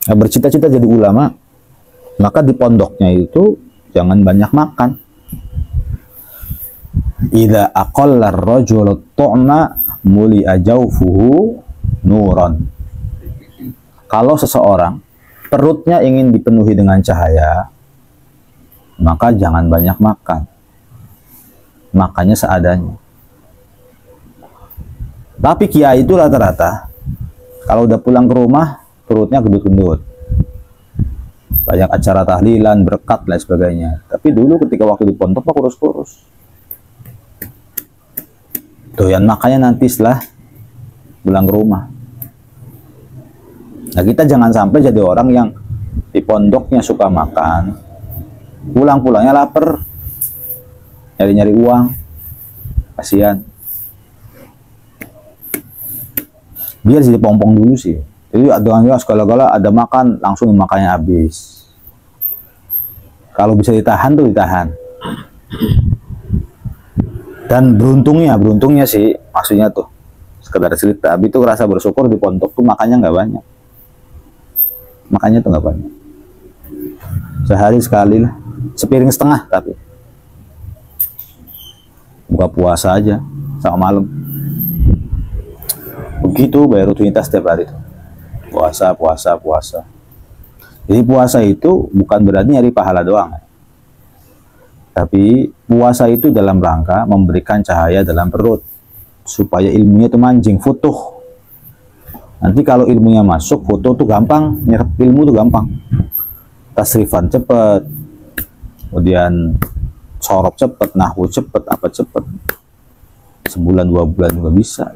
Nah, bercita-cita jadi ulama, maka di pondoknya itu jangan banyak makan. Idza aqalla ar-rajulu tu'ma muli'a jawfuhu nuran. Kalau seseorang perutnya ingin dipenuhi dengan cahaya, maka jangan banyak makan. Makannya seadanya. Tapi kiai itu rata-rata kalau udah pulang ke rumah perutnya gendut-gendut. Banyak acara tahlilan, berkat dan sebagainya. Tapi dulu ketika waktu di pondok pak kurus-kurus. Doyan makannya nanti setelah pulang ke rumah. Nah, kita jangan sampai jadi orang yang di pondoknya suka makan, pulang-pulangnya lapar, nyari-nyari uang, kasihan. Biar jadi pompong dulu sih. Jadi ada segala-gala ada makan langsung makannya habis. Kalau bisa ditahan tuh ditahan. Dan beruntungnya sih, maksudnya tuh sekedar cerita. Abi tuh rasa bersyukur di pondok tuh makannya nggak banyak. Makannya tuh nggak banyak. Sehari sekali lah, sepiring setengah tapi. Buka puasa aja sama malam. Begitu bayar rutinitas setiap hari tuh. Puasa. Jadi puasa itu bukan berarti nyari pahala doang. Tapi puasa itu dalam rangka memberikan cahaya dalam perut supaya ilmunya itu mancing, futuh. Nanti kalau ilmunya masuk, futuh tuh gampang, nyerap ilmu tuh gampang. Tasrifan cepet, kemudian sorop cepet, nahwu cepet, apa cepet. Sebulan 2 bulan juga bisa.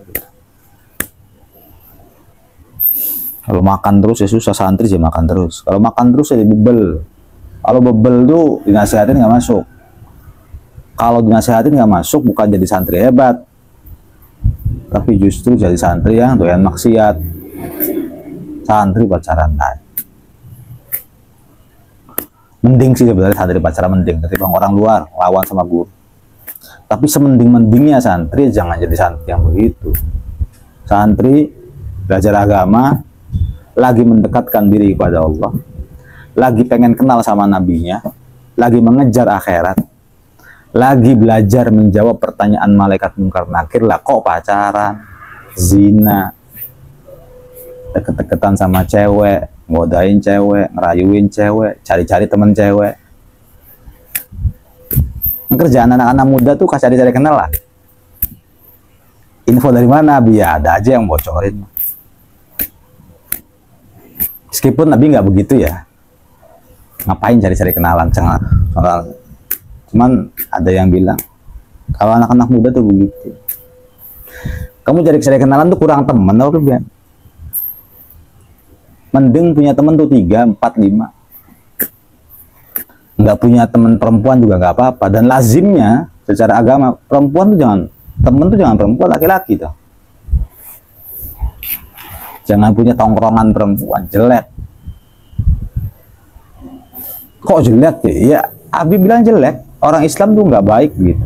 Kalau makan terus ya susah, santri sih makan terus. Kalau makan terus jadi bebel. Kalau bebel tuh dinasihatin nggak masuk. Kalau dinasihatin nggak masuk bukan jadi santri hebat, tapi justru jadi santri yang doyan maksiat. Santri pacaran naik. Mending sih sebenarnya santri pacaran mending ketimbang orang luar lawan sama guru. Tapi semending-mendingnya santri jangan jadi santri yang begitu. Santri belajar agama, lagi mendekatkan diri kepada Allah, lagi pengen kenal sama nabinya, lagi mengejar akhirat, lagi belajar menjawab pertanyaan malaikat mungkar nakir. Lah kok pacaran, zina, deket-deketan sama cewek, ngodain cewek, ngerayuin cewek, cari-cari temen cewek. Kerjaan anak-anak muda tuh cari-cari kenalan. Info dari mana? Biar ada aja yang bocorin. Meskipun Nabi nggak begitu ya. Ngapain cari-cari kenalan? Cuman ada yang bilang kalau anak-anak muda tuh begitu. Kamu cari-cari kenalan tuh kurang temen tau kan? Mending punya temen tuh 3, 4, 5. Nggak punya temen perempuan juga nggak apa-apa. Dan lazimnya secara agama perempuan tuh jangan perempuan, laki-laki tuh. Jangan punya tongkrongan perempuan, jelek. Kok jelek ya? Ya, Abi bilang jelek. Orang Islam tuh nggak baik gitu.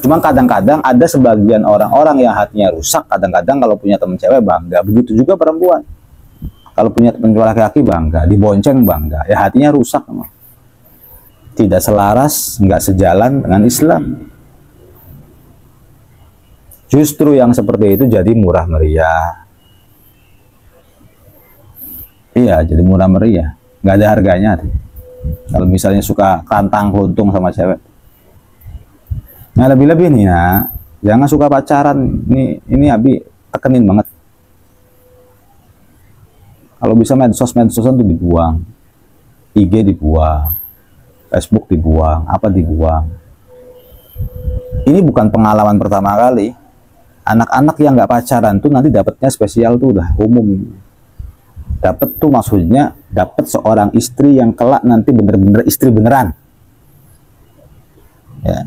Cuma kadang-kadang ada sebagian orang-orang yang hatinya rusak. Kadang-kadang kalau punya temen cewek bangga. Begitu juga perempuan. Kalau punya temen laki-laki bangga, dibonceng bangga. Ya hatinya rusak. Tidak selaras, nggak sejalan dengan Islam. Justru yang seperti itu jadi murah meriah. Iya, jadi murah meriah, nggak ada harganya. Kalau misalnya suka kantang keluntung sama cewek, nah lebih-lebih nih ya, jangan suka pacaran. Ini Abi tekenin banget. Kalau bisa medsosan tuh dibuang, IG dibuang, Facebook dibuang, apa dibuang. Ini bukan pengalaman pertama kali. Anak-anak yang nggak pacaran tuh nanti dapatnya spesial tuh udah umum. Dapat tuh maksudnya dapat seorang istri yang kelak nanti bener-bener istri beneran. Ya.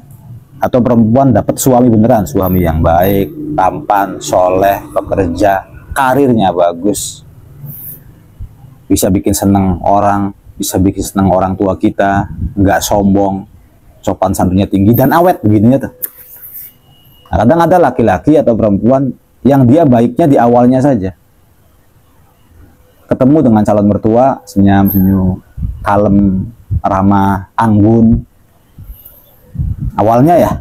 Atau perempuan dapat suami beneran, suami yang baik, tampan, soleh, pekerja, karirnya bagus. Bisa bikin seneng orang, bisa bikin seneng orang tua kita, nggak sombong, sopan santunnya tinggi dan awet begininya tuh. Nah, kadang ada laki-laki atau perempuan yang dia baiknya di awalnya saja. ketemu dengan calon mertua, senyum-senyum, kalem, ramah, anggun. Awalnya ya.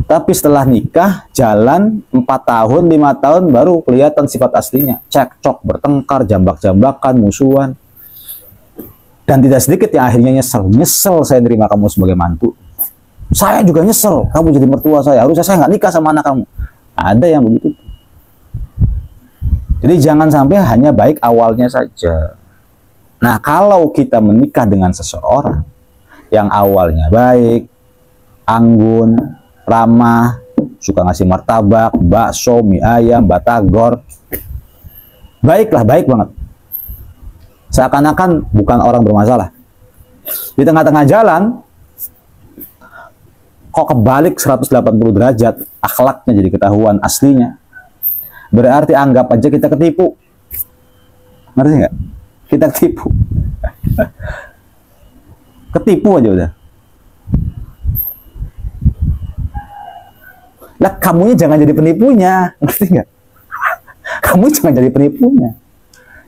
Tapi setelah nikah, jalan 4 tahun, 5 tahun, baru kelihatan sifat aslinya. Cekcok, bertengkar, jambak-jambakan, musuhan. Dan tidak sedikit yang akhirnya nyesel. Nyesel saya nerima kamu sebagai mantu. Saya juga nyesel, kamu jadi mertua saya. Harusnya saya nggak nikah sama anak kamu. Ada yang begitu. Jadi jangan sampai hanya baik awalnya saja. Nah, kalau kita menikah dengan seseorang yang awalnya baik, anggun, ramah, suka ngasih martabak, bakso, mie ayam, batagor, baiklah, baik banget, seakan-akan bukan orang bermasalah. Di tengah-tengah jalan kok kebalik 180 derajat, akhlaknya jadi ketahuan aslinya, berarti anggap aja kita ketipu. Ngerti nggak? Kita ketipu. Ketipu aja udah. Lah kamunya jangan jadi penipunya, ngerti nggak? Kamu jangan jadi penipunya.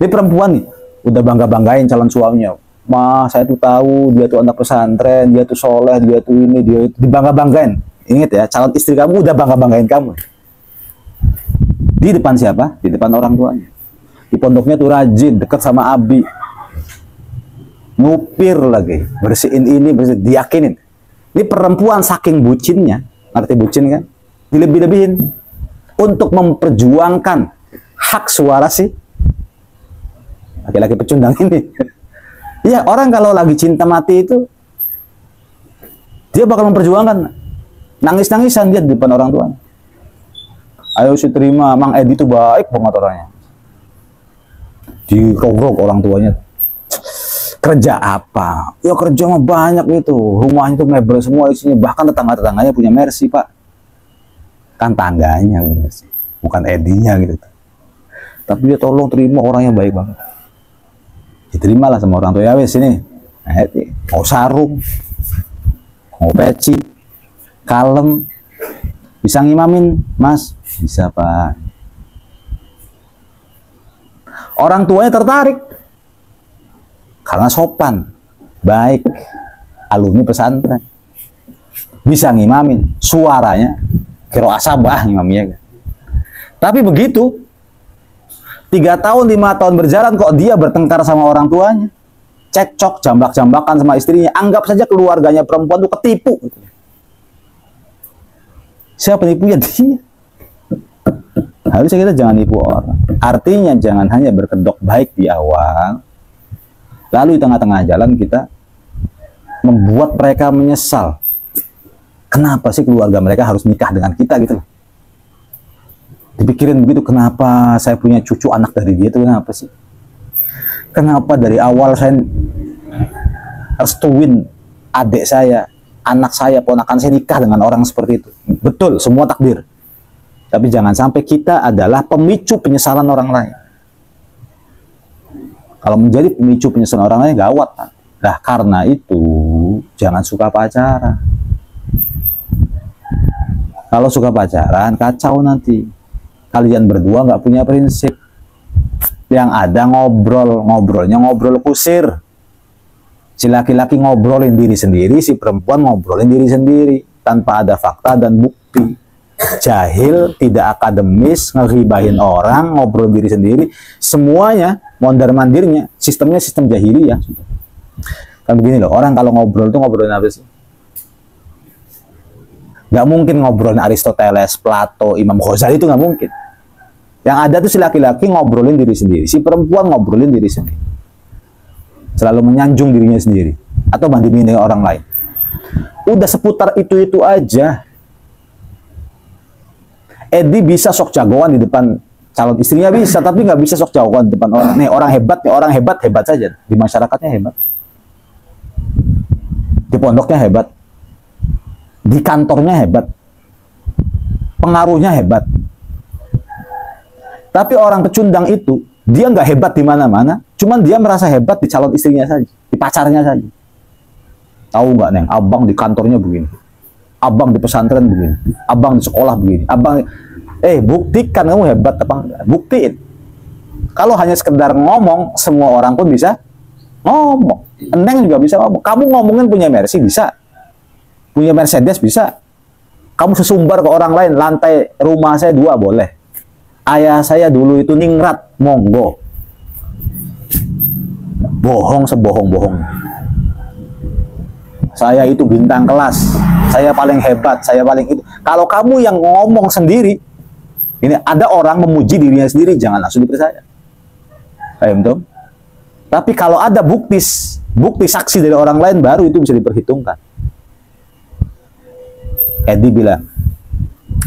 Ini perempuan nih, udah bangga-banggain calon suaminya. Ma, saya tuh tahu dia tuh anak pesantren, dia tuh soleh, dia tuh ini, dia itu, dibangga-banggain. Ingat ya, calon istri kamu udah bangga-banggain kamu. Di depan siapa? Di depan orang tuanya. Di pondoknya tuh rajin, dekat sama abi. Ngupir lagi, bersihin ini, bersihin, diyakinin. Ini perempuan saking bucinnya, ngerti bucin kan? Dilebih-lebihin untuk memperjuangkan hak suara sih laki-laki pecundang ini. Iya, orang kalau lagi cinta mati itu dia bakal memperjuangkan, nangis-nangisan dia di depan orang tuanya. Ayo sih terima, Mang Edi itu baik banget orangnya. Dirogrok orang tuanya. Kerja apa? Ya kerja mah banyak itu, rumahnya itu mebel semua isinya, bahkan tetangga-tetangganya punya Mercy, Pak. Kan tangganya, bukan Edinya gitu. Tapi dia tolong terima orang yang baik banget. Diterimalah sama orang tua, ya wes ini. Mau sarung, mau peci, kalem, bisa ngimamin, Mas? Bisa, Pak. Orang tuanya tertarik karena sopan, baik, alumni pesantren, bisa ngimamin, suaranya kira asabah ngimamnya. Tapi begitu 3 tahun 5 tahun berjalan kok dia bertengkar sama orang tuanya, cekcok, jambak-jambakan sama istrinya. Anggap saja keluarganya perempuan itu ketipu. Siapa penipunya? Dia. Harusnya kita jangan nipu orang. Artinya jangan hanya berkedok baik di awal, lalu di tengah-tengah jalan kita membuat mereka menyesal. Kenapa sih keluarga mereka harus nikah dengan kita gitu? Dipikirin begitu, kenapa saya punya cucu anak dari dia itu kenapa sih? Kenapa dari awal saya restuin adik saya, anak saya, ponakan saya nikah dengan orang seperti itu? Betul, semua takdir. Tapi jangan sampai kita adalah pemicu penyesalan orang lain. Kalau menjadi pemicu penyesalan orang lain, gawat. Nah, karena itu jangan suka pacaran. Kalau suka pacaran, kacau nanti. Kalian berdua nggak punya prinsip. Yang ada ngobrolnya ngobrol kusir. Si laki-laki ngobrolin diri sendiri, si perempuan ngobrolin diri sendiri. Tanpa ada fakta dan bukti. Jahil, tidak akademis, ngeribahin orang, ngobrol diri sendiri. Semuanya, mondar-mandirnya, sistemnya sistem jahiliyah. Kan begini loh, orang kalau ngobrol tuh ngobrolin apa sih? Nggak mungkin ngobrolin Aristoteles, Plato, Imam Ghazali, itu nggak mungkin. Yang ada tuh si laki-laki ngobrolin diri sendiri, si perempuan ngobrolin diri sendiri, selalu menyanjung dirinya sendiri atau bandingin dengan orang lain. Udah seputar itu aja. Edi bisa sok jagoan di depan calon istrinya bisa, tapi nggak bisa sok jagoan di depan orang. Nih orang hebat saja, di masyarakatnya hebat, di pondoknya hebat, di kantornya hebat, pengaruhnya hebat. Tapi orang pecundang itu, dia nggak hebat di mana-mana, cuman dia merasa hebat di calon istrinya saja, di pacarnya saja. Tahu nggak, Neng? Abang di kantornya begini, abang di pesantren begini, abang di sekolah begini, abang, buktikan kamu hebat apa enggak? Buktiin. Kalau hanya sekedar ngomong, semua orang pun bisa ngomong. Neng juga bisa ngomong. Kamu ngomongin punya Mercy bisa, punya Mercedes bisa. Kamu sesumbar ke orang lain, lantai rumah saya 2 boleh. Ayah saya dulu itu ningrat, monggo. Bohong sebohong-bohong. Saya itu bintang kelas, saya paling hebat, saya paling itu. Kalau kamu yang ngomong sendiri, ini ada orang memuji dirinya sendiri, jangan langsung dipercaya. Paham tuh? Tapi kalau ada bukti saksi dari orang lain, baru itu bisa diperhitungkan. Edi bilang,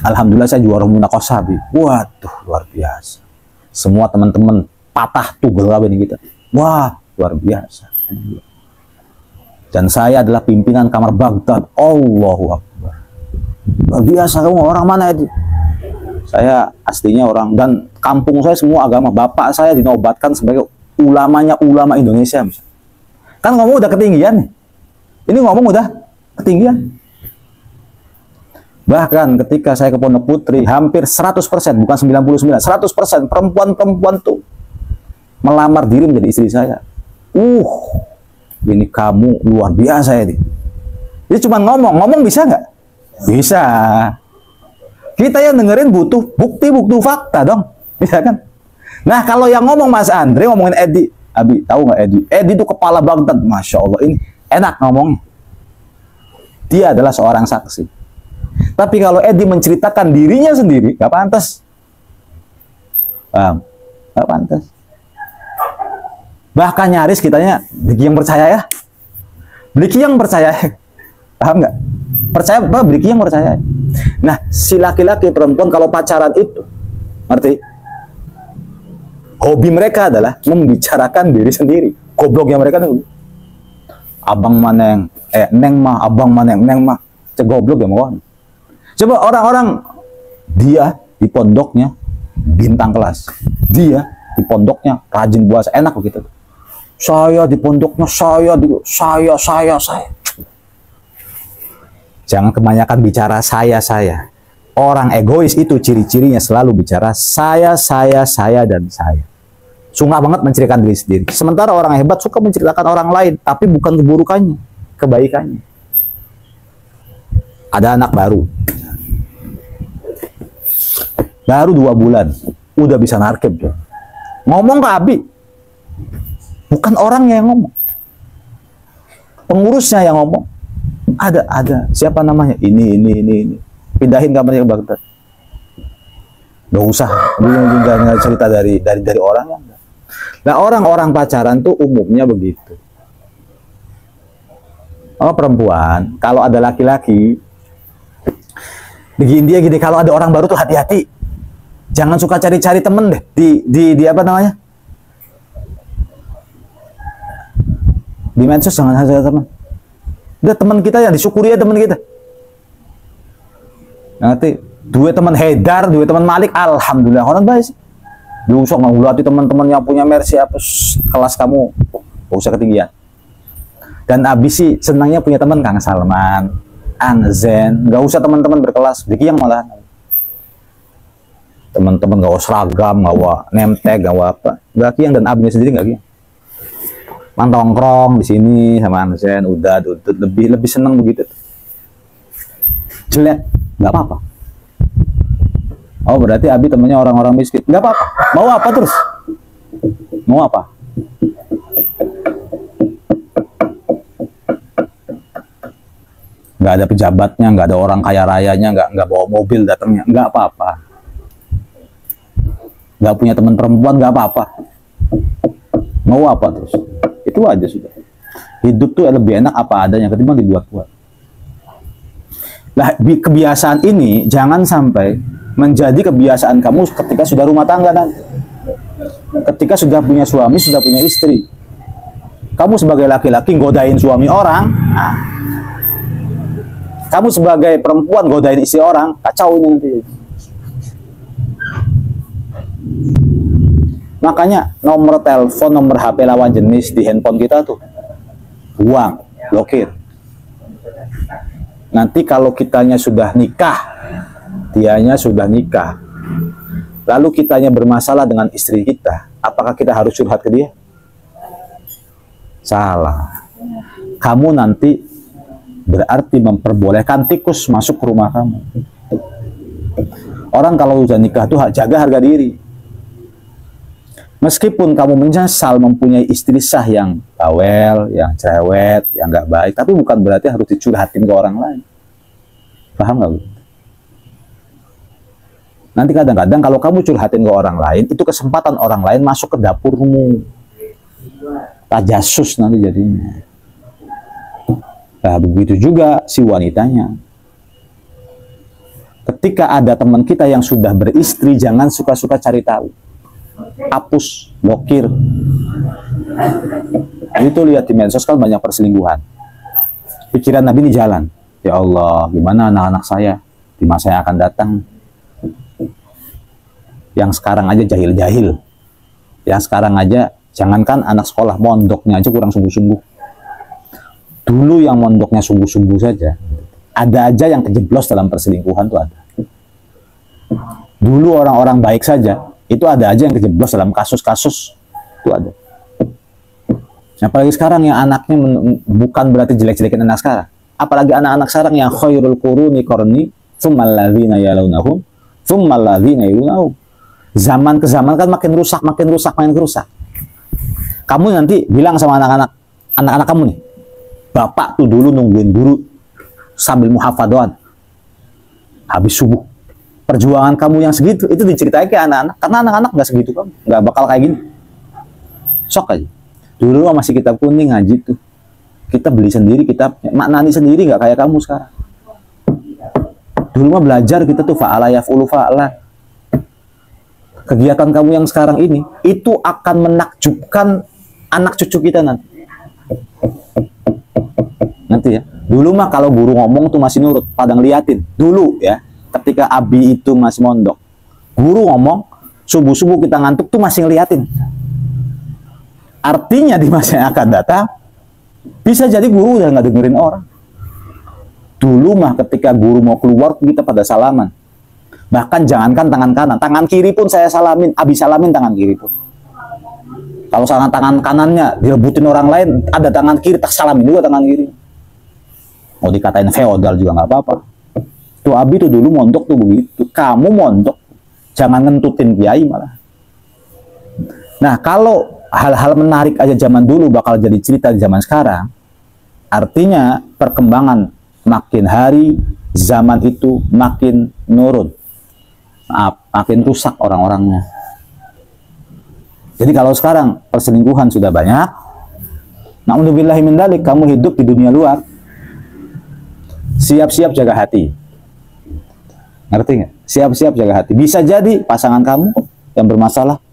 alhamdulillah saya juara Munakosh Sabi. Waduh, luar biasa. Semua teman-teman patah tuh ini kita. Wah, luar biasa. Dan saya adalah pimpinan kamar Baghdad. Allahu Akbar. Luar biasa, kamu orang mana itu? Saya aslinya orang, dan kampung saya semua agama. Bapak saya dinobatkan sebagai ulama Indonesia. Kan ngomong udah ketinggian nih. Ini ngomong udah ketinggian. Bahkan ketika saya ke Pondok Putri, hampir 100%, bukan 99, 100% perempuan-perempuan tuh melamar diri menjadi istri saya. Ini kamu luar biasa ya. Dia cuma ngomong bisa nggak? Bisa. Kita yang dengerin butuh bukti fakta dong, bisa kan? Nah kalau yang ngomong Mas Andre, ngomongin Edi, Abi tahu nggak Edi? Edi itu kepala Baghdad, masya Allah, ini enak ngomongnya. Dia adalah seorang saksi. Tapi kalau Edi menceritakan dirinya sendiri, nggak pantas. Paham? Nggak pantas. Bahkan nyaris kitanya, Bliki yang percaya ya. Bliki yang percaya. Paham nggak? Percaya apa? Bliki yang percaya. Nah, si laki-laki perempuan kalau pacaran itu, ngerti? Hobi mereka adalah membicarakan diri sendiri. Gobloknya mereka tuh. Abang mana yang, neng mah, abang mana yang, neng mah. Cegoblok ya mau. Coba orang-orang, dia di pondoknya bintang kelas. Dia di pondoknya rajin puasa, enak begitu. Saya di pondoknya, saya. Jangan kebanyakan bicara saya. Orang egois itu ciri-cirinya selalu bicara saya, dan saya. Suka banget menceritakan diri sendiri. Sementara orang hebat suka menceritakan orang lain, tapi bukan keburukannya, kebaikannya. Ada anak baru 2 bulan, udah bisa narkib. Ngomong ke Abi. Bukan orangnya yang ngomong, pengurusnya yang ngomong. Ada siapa namanya, ini pindahin kamarnya ke Baghdad. Gak usah dia cerita dari orangnya. Nah orang-orang pacaran tuh umumnya begitu. Perempuan kalau ada laki-laki begini, dia gini, kalau ada orang baru tuh hati-hati, jangan suka cari-cari temen deh di apa namanya, di medsos. Jangan ada teman. Udah teman kita yang disyukuri ya, teman kita. Nanti dua teman Haidar, dua teman Malik, alhamdulillah orang baik sih. Diusok ngulati teman-teman yang punya Mercy apa kelas kamu, gak usah ketinggian. Dan abis sih senangnya punya teman Kang Salman, Anzen, gak usah teman-teman berkelas, Diki yang malah teman-teman gak usah seragam, gak usah nemtek, gak usah apa. Gak Kiang dan Abinya sendiri gak Kiang. Mantongkrong di sini sama Anzen, udah lebih seneng begitu. Jelek, nggak apa-apa. Oh berarti Abi temennya orang-orang miskin, nggak apa-apa. Mau apa terus? Mau apa? Nggak ada pejabatnya, nggak ada orang kaya rayanya, nggak bawa mobil datangnya, nggak apa-apa. Nggak punya teman perempuan, nggak apa-apa. Mau apa terus? Itu aja sudah. Hidup tuh lebih enak apa adanya ketimbang dibuat-buat. Nah, kebiasaan ini jangan sampai menjadi kebiasaan kamu ketika sudah rumah tangga nanti. Ketika sudah punya suami, sudah punya istri. Kamu sebagai laki-laki godain suami orang, nah, kamu sebagai perempuan godain istri orang, kacau ini nanti. Makanya nomor telepon, nomor HP lawan jenis di handphone kita tuh buang, blokir. Nanti kalau kitanya sudah nikah, dianya sudah nikah, lalu kitanya bermasalah dengan istri kita, apakah kita harus curhat ke dia? Salah. Kamu nanti berarti memperbolehkan tikus masuk ke rumah kamu. Orang kalau udah nikah tuh jaga harga diri. Meskipun kamu menyesal mempunyai istri sah yang bawel, yang cerewet, yang nggak baik, tapi bukan berarti harus dicurhatin ke orang lain. Paham nggak? Nanti kadang-kadang kalau kamu curhatin ke orang lain, itu kesempatan orang lain masuk ke dapurmu. Tajasus nanti jadinya. Nah, begitu juga si wanitanya. Ketika ada teman kita yang sudah beristri, jangan suka-suka cari tahu. Hapus, blokir. Itu lihat di medsos kan banyak perselingkuhan. Pikiran Nabi ini jalan. Ya Allah, gimana anak-anak saya di masa yang akan datang? Yang sekarang aja jahil-jahil. Yang sekarang aja, jangankan anak sekolah, mondoknya aja kurang sungguh-sungguh. Dulu yang mondoknya sungguh-sungguh saja, ada aja yang kejeblos dalam perselingkuhan tuh ada. Dulu orang-orang baik saja, itu ada aja yang kejeblos dalam kasus-kasus itu ada. Apalagi sekarang yang anaknya bukan berarti jelek-jelekin anak sekarang. Apalagi anak-anak sekarang yang khairul quruni qarni, tsummal ladzina yalunahum, tsummal ladzina yalunahum. Zaman ke zaman kan makin rusak, makin rusak, makin rusak. Kamu nanti bilang sama anak-anak kamu nih, bapak tuh dulu nungguin guru sambil muhafadhan habis subuh. Perjuangan kamu yang segitu itu diceritain ke anak-anak, karena anak-anak nggak segitu kamu, nggak bakal kayak gini. Sok aja. Dulu masih kitab kuning ngaji tuh, kita beli sendiri kitabnya, maknani sendiri, nggak kayak kamu sekarang. Dulu mah belajar kita tuh fa'ala yaf'ulu fa'ala. Kegiatan kamu yang sekarang ini itu akan menakjubkan anak cucu kita nanti. Nanti ya. Dulu mah kalau guru ngomong tuh masih nurut, pada ngeliatin. Dulu ya, ketika Abi itu masih mondok, guru ngomong, subuh-subuh kita ngantuk tuh masih ngeliatin. Artinya di masa yang akan datang, bisa jadi guru udah nggak dengerin orang. Dulu mah ketika guru mau keluar, kita pada salaman. Bahkan jangankan tangan kanan, tangan kiri pun saya salamin, Abi salamin tangan kiri pun. Kalau tangan kanannya direbutin orang lain, ada tangan kiri, tak salamin juga tangan kiri. Mau dikatain feodal juga nggak apa-apa. Tuh Abi tuh dulu mondok tuh begitu. Kamu mondok, jangan ngentutin kiai malah. Nah, kalau hal-hal menarik aja zaman dulu bakal jadi cerita di zaman sekarang, artinya perkembangan makin hari, zaman itu makin nurun. Makin rusak orang-orangnya. Jadi kalau sekarang perselingkuhan sudah banyak, na'udzubillahi min dzalik, kamu hidup di dunia luar, siap-siap jaga hati. Ngerti nggak? Siap-siap jaga hati. Bisa jadi pasangan kamu yang bermasalah,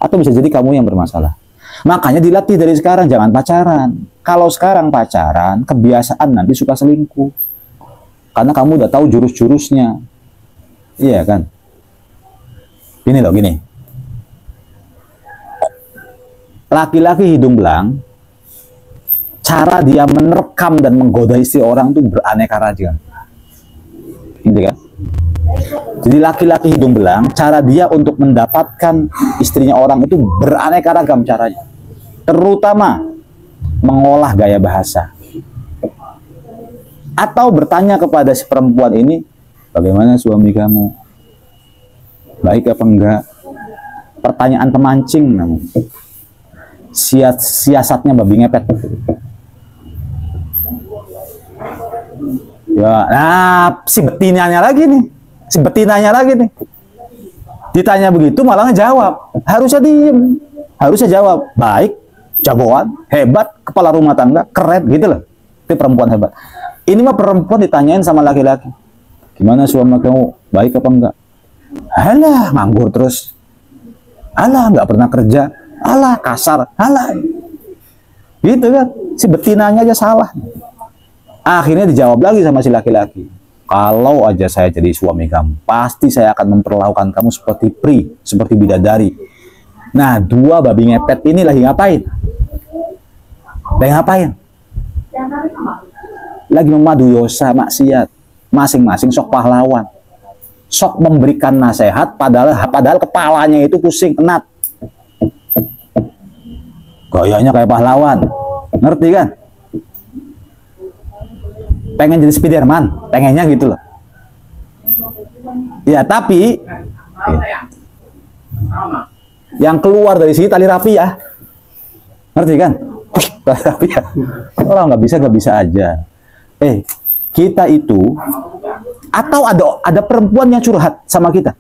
atau bisa jadi kamu yang bermasalah. Makanya dilatih dari sekarang, jangan pacaran. Kalau sekarang pacaran, kebiasaan nanti suka selingkuh. Karena kamu udah tahu jurus-jurusnya. Iya kan? Gini loh, gini. Laki-laki hidung belang, cara dia menerkam dan menggoda istri orang tuh beraneka ragam. Gitu kan? Jadi laki-laki hidung belang, cara dia untuk mendapatkan istrinya orang itu beraneka ragam caranya. Terutama mengolah gaya bahasa. Atau bertanya kepada si perempuan ini, bagaimana suami kamu? Baik apa enggak? Pertanyaan pemancing namun. Siasatnya babi ngepet. Ya, nah si betinanya lagi nih. Si betinanya lagi nih. Ditanya begitu malah ngejawab. Harusnya diem. Harusnya jawab. Baik, jagoan, hebat, kepala rumah tangga, keren gitu loh. Itu perempuan hebat. Ini mah perempuan ditanyain sama laki-laki. Gimana suami kamu? Baik apa enggak? Alah, nganggur terus. Alah, nggak pernah kerja. Alah, kasar. Alah. Gitu kan. Si betinanya aja salah. Akhirnya dijawab lagi sama si laki-laki. Kalau aja saya jadi suami kamu, pasti saya akan memperlakukan kamu seperti pri, seperti bidadari. Nah, dua babi ngepet ini lagi ngapain? Lagi ngapain? Lagi memadu dosa maksiat. Masing-masing sok pahlawan. sok memberikan nasihat, padahal kepalanya itu pusing, penat. Gayanya kayak pahlawan, ngerti kan? Pengen jadi Spiderman, pengennya gitu loh. Ya tapi yang keluar dari sini tali rapi ya, ngerti kan? Tali rapi ya. Orang nggak bisa aja. Kita itu, atau ada perempuan yang curhat sama kita,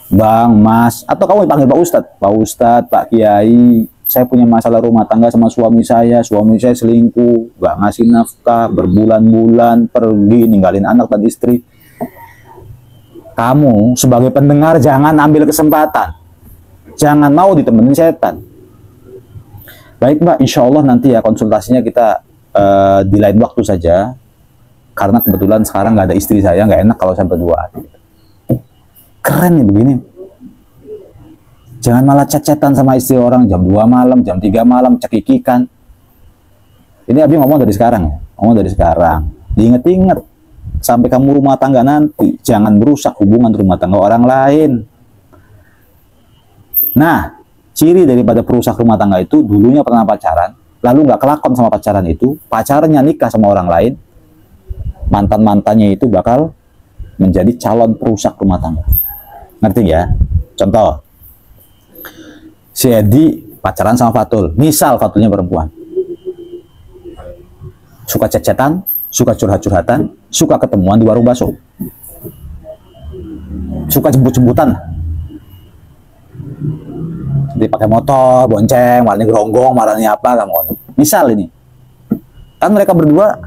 Bang, Mas, atau kamu dipanggil Pak Ustadz, Pak Kiai, saya punya masalah rumah tangga sama suami saya selingkuh, nggak ngasih nafkah, berbulan-bulan pergi, ninggalin anak dan istri. Kamu sebagai pendengar jangan ambil kesempatan, jangan mau ditemenin setan. Baik Mbak, insya Allah nanti ya konsultasinya kita di lain waktu saja, karena kebetulan sekarang nggak ada istri saya, nggak enak kalau saya berdua. Keren nih begini. Jangan malah chat-chatan sama istri orang jam 2 malam, jam 3 malam, cekikikan. Ini Abi ngomong dari sekarang ya, ngomong dari sekarang. Diinget-inget, sampai kamu rumah tangga nanti, jangan merusak hubungan rumah tangga orang lain. Nah, ciri daripada perusak rumah tangga itu, dulunya pernah pacaran, lalu nggak kelakon sama pacaran itu, pacarnya nikah sama orang lain, mantan-mantannya itu bakal menjadi calon perusak rumah tangga. Ngerti ya? Contoh, si Edi pacaran sama Fatul, misal Fatulnya perempuan, suka chat-chatan, suka curhat-curhatan, suka ketemuan di warung bakso, suka jemput-jemputan, jadi pakai motor, bonceng, warnanya geronggong, warnanya apa, kamu. Misal ini, kan mereka berdua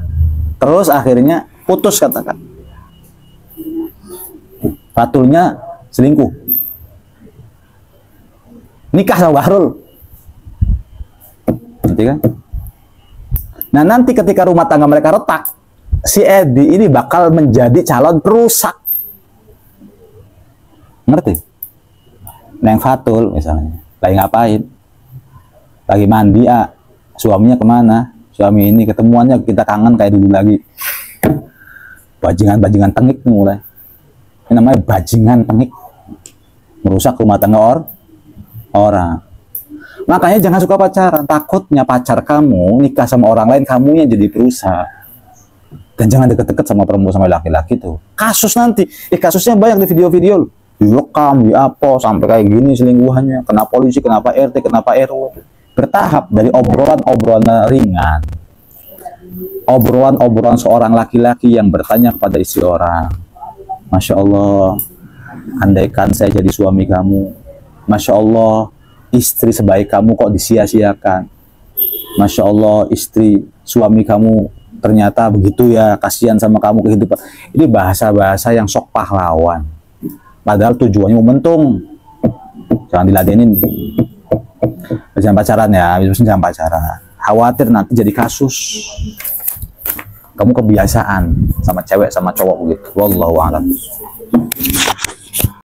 terus akhirnya putus, katakan Fatulnya selingkuh, nikah sama Bahrul, nanti kan? Nah nanti ketika rumah tangga mereka retak, si Edi ini bakal menjadi calon perusak, ngerti? Neng Fatul misalnya lagi ngapain? Lagi mandi, suaminya kemana? Suami ini ketemuannya kita kangen kayak dulu lagi. Bajingan tengik nih mulai. Ini namanya bajingan tengik, merusak rumah tangga orang. Makanya jangan suka pacaran, takutnya pacar kamu nikah sama orang lain, kamu yang jadi perusak. Dan jangan deket-deket sama perempuan, sama laki-laki tuh. Kasus nanti, kasusnya banyak di video-video, direkam, di apa, sampai kayak gini selingkuhannya, kena polisi, kenapa RT, kenapa RW. Bertahap dari obrolan-obrolan ringan, obrolan seorang laki-laki yang bertanya kepada istri orang, Masya Allah, andaikan saya jadi suami kamu, Masya Allah, istri sebaik kamu kok disia-siakan, Masya Allah, istri suami kamu ternyata begitu ya, kasihan sama kamu kehidupan. Ini bahasa-bahasa yang sok pahlawan, padahal tujuannya momentum. Jangan diladenin. Jangan pacaran ya, jangan pacaran, khawatir nanti jadi kasus kamu kebiasaan sama cewek sama cowok begitu. Wallahu a'lam.